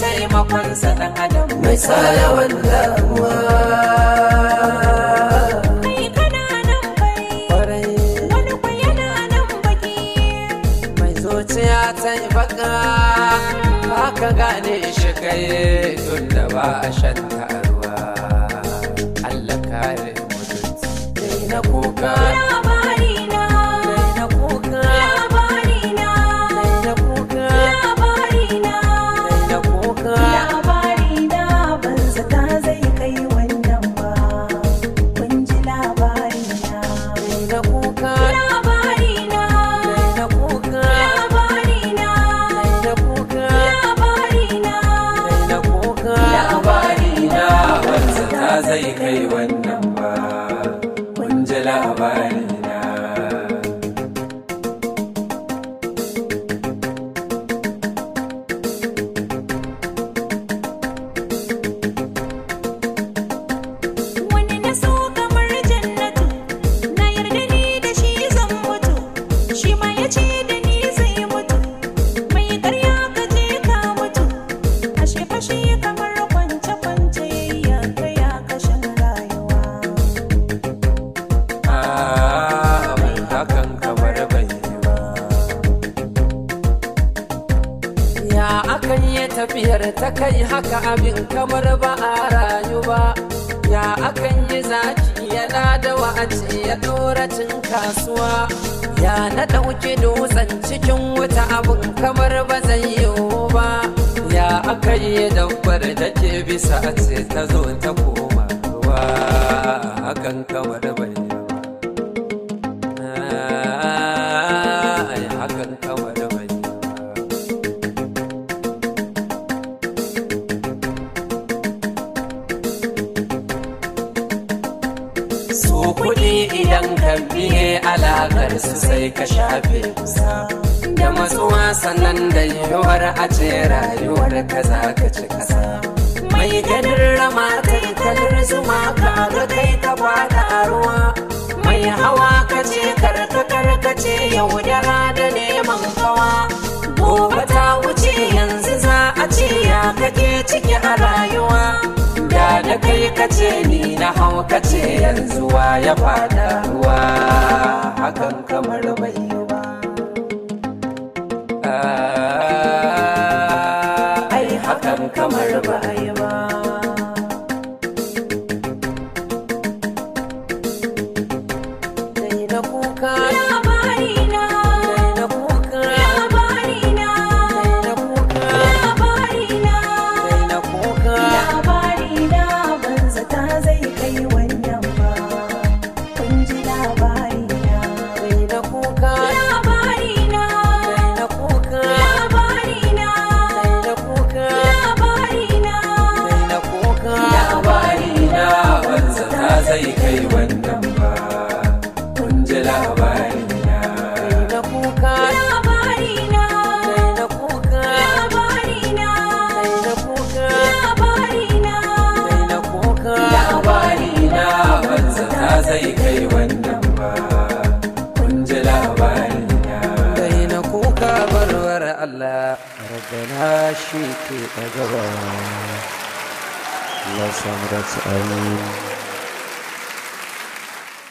taimakonsa ɗan adam mai sa yawan damuwa. kai kana nan bai Kwarai wani kwa yana nan baki mai zuciya ta yi baka haka gane shi kai tun da ba a shan taruwa. Allah kare mutunci dai na kuka, labarina dai na kuka, labarina dai na kuka, labarina dai na kuka. labarina ban zata zai kai wannan ba kun ji labarina Dai na kuka, labarina dai na kuka, labarina dai na kuka, labarina dai na kuka. Labarina wanzu ta zai kai wannan ba, kun ji labarina. wani na so kamar jannatu na yarda ni da shi zan mutu shi ma ya ce da ni zai mutu mai karya ka je ka mutu ashe fashe kamar kwance kwance ya kaya kashin rayuwa Ban hakan kamar bai yi ba. Ya akan yi tafiyar ta kai haka abin kamar ba a rayu ba. Ya akan yi zaki yana da wa'aci ya dora cin kasuwa. Ya na ɗauki dutsen cikin wuta abin kamar ba zai yiwu ba. Ya aka yi dabbar da ke bisa a ce ta zo ta koma ruwa. Hakan kamar bai yi ba. Ai hakan kamar bai yi ba. Su kuɗi idan ka biye alaƙar su sai ka shafe kusa da matsuwa sannan da yiwuwar a ce rayuwar ka za ka ci kasa. Mai ganin rama kai kalar zuma ka ga kai ka faɗa a ruwa. Mai hawa ka ce karkace yaudara da neman kawa. Gobe ta wuce yanzu za a ce ya kake ciki a rayuwa. Da kai kace ni na hau kace yanzu wa ya fada ruwa. Hakan kamar bai yi ba. Ai hakan kamar bai yi ba. Dai na kuka, labarina dai na kuka, labarina dai na kuka, labarina dai na kuka. labarina ban zata zai kai wannan ba kun ji labarina Dai na kuka, labarina dai na kuka, labarina dai na kuka. labarina Dai na kuka. Labarina banza ta zai kai wannan ba, kun ji labarina. Dai na kuka, labarina dai na kuka, labarina dai na kuka, labarina dai na kuka. Labarina banza ta zai kai wannan ba, kun ji labarina. Dai na kuka barwar Allah, rabbana shi ke ɗagawa. Allah samu dace amin.